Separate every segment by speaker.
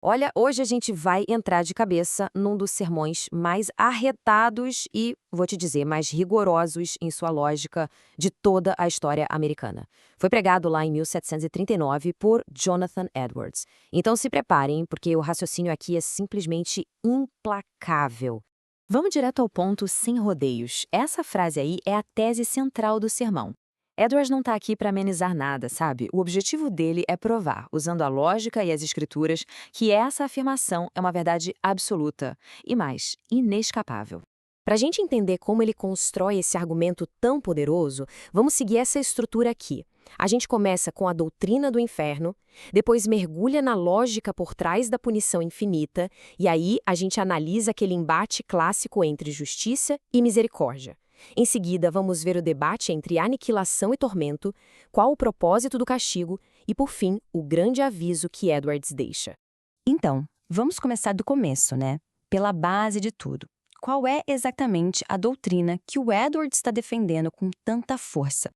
Speaker 1: Olha, hoje a gente vai entrar de cabeça num dos sermões mais arretados e, vou te dizer, mais rigorosos em sua lógica de toda a história americana. Foi pregado lá em 1739 por Jonathan Edwards. Então se preparem, porque o raciocínio aqui é simplesmente implacável. Vamos direto ao ponto sem rodeios. Essa frase aí é a tese central do sermão. Edwards não está aqui para amenizar nada, sabe? O objetivo dele é provar, usando a lógica e as escrituras, que essa afirmação é uma verdade absoluta e, mais, inescapável. Para a gente entender como ele constrói esse argumento tão poderoso, vamos seguir essa estrutura aqui. A gente começa com a doutrina do inferno, depois mergulha na lógica por trás da punição infinita, e aí a gente analisa aquele embate clássico entre justiça e misericórdia. Em seguida, vamos ver o debate entre aniquilação e tormento, qual o propósito do castigo e, por fim, o grande aviso que Edwards deixa.
Speaker 2: Então, vamos começar do começo, né? Pela base de tudo. Qual é exatamente a doutrina que o Edwards está defendendo com tanta força?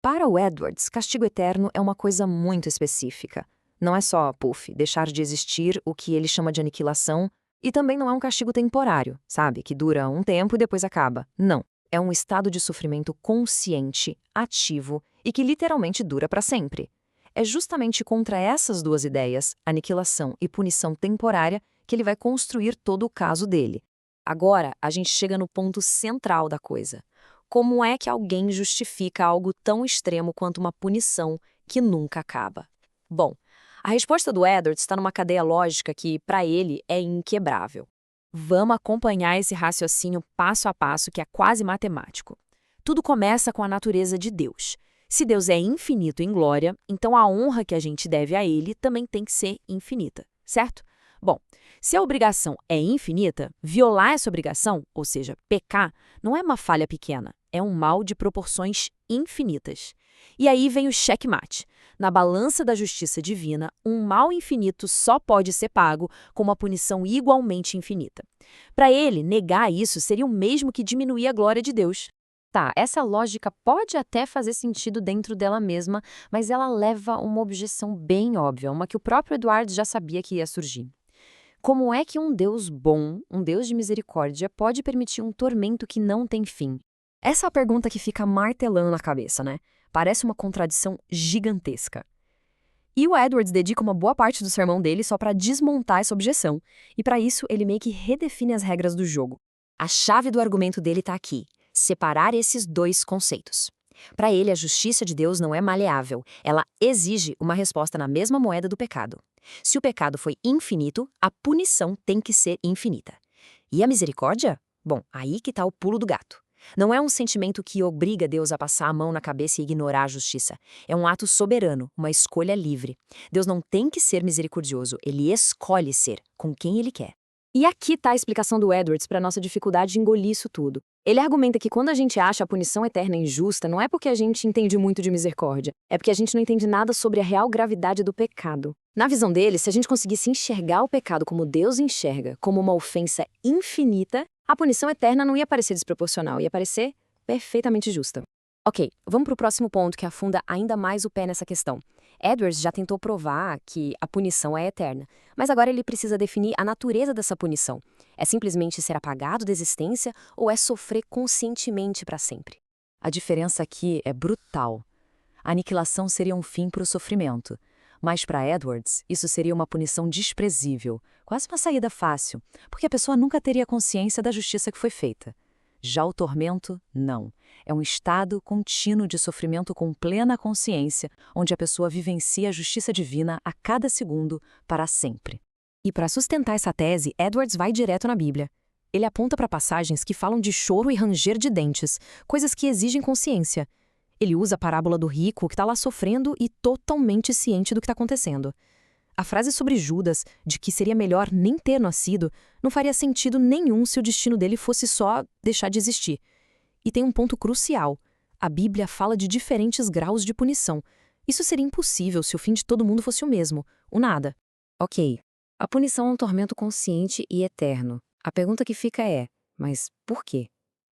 Speaker 1: Para o Edwards, castigo eterno é uma coisa muito específica. Não é só, deixar de existir o que ele chama de aniquilação, e também não é um castigo temporário, sabe? Que dura um tempo e depois acaba. Não. É um estado de sofrimento consciente, ativo e que literalmente dura para sempre. É justamente contra essas duas ideias, aniquilação e punição temporária, que ele vai construir todo o caso dele. Agora, a gente chega no ponto central da coisa. Como é que alguém justifica algo tão extremo quanto uma punição que nunca acaba? Bom, a resposta do Edwards está numa cadeia lógica que, para ele, é inquebrável. Vamos acompanhar esse raciocínio passo a passo que é quase matemático. Tudo começa com a natureza de Deus. Se Deus é infinito em glória, então a honra que a gente deve a Ele também tem que ser infinita, certo? Bom, se a obrigação é infinita, violar essa obrigação, ou seja, pecar, não é uma falha pequena, é um mal de proporções infinitas. E aí vem o checkmate. Na balança da justiça divina, um mal infinito só pode ser pago com uma punição igualmente infinita. Para ele, negar isso seria o mesmo que diminuir a glória de Deus. Tá, essa lógica pode até fazer sentido dentro dela mesma, mas ela leva uma objeção bem óbvia, uma que o próprio Edwards já sabia que ia surgir. Como é que um Deus bom, um Deus de misericórdia, pode permitir um tormento que não tem fim? Essa é a pergunta que fica martelando na cabeça, né? Parece uma contradição gigantesca. E o Edwards dedica uma boa parte do sermão dele só para desmontar essa objeção, e para isso ele meio que redefine as regras do jogo. A chave do argumento dele está aqui: separar esses dois conceitos. Para ele, a justiça de Deus não é maleável, ela exige uma resposta na mesma moeda do pecado. Se o pecado foi infinito, a punição tem que ser infinita. E a misericórdia? Bom, aí que está o pulo do gato. Não é um sentimento que obriga Deus a passar a mão na cabeça e ignorar a justiça. É um ato soberano, uma escolha livre. Deus não tem que ser misericordioso, ele escolhe ser, com quem ele quer. E aqui está a explicação do Edwards para a nossa dificuldade de engolir isso tudo. Ele argumenta que quando a gente acha a punição eterna injusta, não é porque a gente entende muito de misericórdia, é porque a gente não entende nada sobre a real gravidade do pecado. Na visão dele, se a gente conseguisse enxergar o pecado como Deus enxerga, como uma ofensa infinita, a punição eterna não ia parecer desproporcional, ia parecer perfeitamente justa. Ok, vamos para o próximo ponto que afunda ainda mais o pé nessa questão. Edwards já tentou provar que a punição é eterna, mas agora ele precisa definir a natureza dessa punição. É simplesmente ser apagado da existência ou é sofrer conscientemente para sempre? A diferença aqui é brutal. A aniquilação seria um fim para o sofrimento, mas para Edwards isso seria uma punição desprezível, quase uma saída fácil, porque a pessoa nunca teria consciência da justiça que foi feita. Já o tormento, não. É um estado contínuo de sofrimento com plena consciência, onde a pessoa vivencia a justiça divina a cada segundo, para sempre. E para sustentar essa tese, Edwards vai direto na Bíblia. Ele aponta para passagens que falam de choro e ranger de dentes, coisas que exigem consciência. Ele usa a parábola do rico que está lá sofrendo e totalmente ciente do que está acontecendo. A frase sobre Judas, de que seria melhor nem ter nascido, não faria sentido nenhum se o destino dele fosse só deixar de existir. E tem um ponto crucial. A Bíblia fala de diferentes graus de punição. Isso seria impossível se o fim de todo mundo fosse o mesmo, o nada. Ok, a punição é um tormento consciente e eterno. A pergunta que fica é, mas por quê?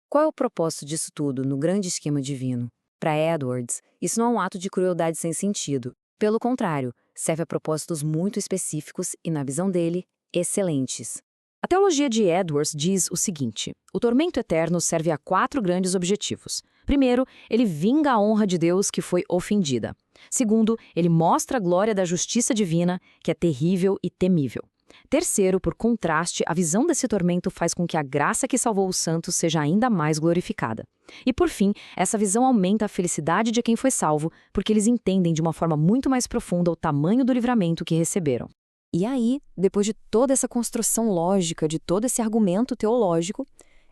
Speaker 1: Qual é o propósito disso tudo no grande esquema divino? Para Edwards, isso não é um ato de crueldade sem sentido. Pelo contrário,
Speaker 2: serve a propósitos muito específicos e, na visão dele, excelentes.
Speaker 1: A teologia de Edwards diz o seguinte: o tormento eterno serve a 4 grandes objetivos. Primeiro, ele vinga a honra de Deus que foi ofendida. Segundo, ele mostra a glória da justiça divina, que é terrível e temível. Terceiro, por contraste, a visão desse tormento faz com que a graça que salvou os santos seja ainda mais glorificada. E por fim, essa visão aumenta a felicidade de quem foi salvo, porque eles entendem de uma forma muito mais profunda o tamanho do livramento que receberam.
Speaker 2: E aí, depois de toda essa construção lógica, de todo esse argumento teológico,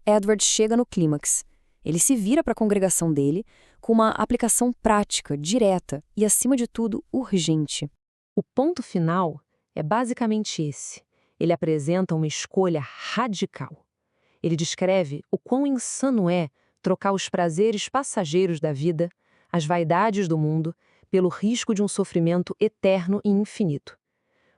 Speaker 2: Edwards chega no clímax. Ele se vira para a congregação dele com uma aplicação prática, direta e, acima de tudo, urgente.
Speaker 3: O ponto final é basicamente esse. Ele apresenta uma escolha radical. Ele descreve o quão insano é trocar os prazeres passageiros da vida, as vaidades do mundo, pelo risco de um sofrimento eterno e infinito.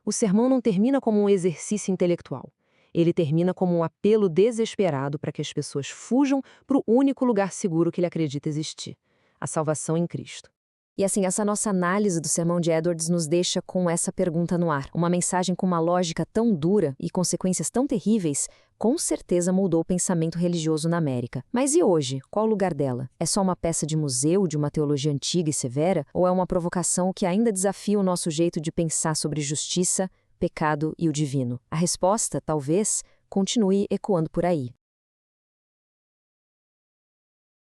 Speaker 3: O sermão não termina como um exercício intelectual. Ele termina como um apelo desesperado para que as pessoas fujam para o único lugar seguro que ele acredita existir: a salvação em Cristo.
Speaker 2: E assim, essa nossa análise do sermão de Edwards nos deixa com essa pergunta no ar. Uma mensagem com uma lógica tão dura e consequências tão terríveis, com certeza moldou o pensamento religioso na América. Mas e hoje? Qual o lugar dela? É só uma peça de museu de uma teologia antiga e severa? Ou é uma provocação que ainda desafia o nosso jeito de pensar sobre justiça, pecado e o divino? A resposta, talvez, continue ecoando por aí.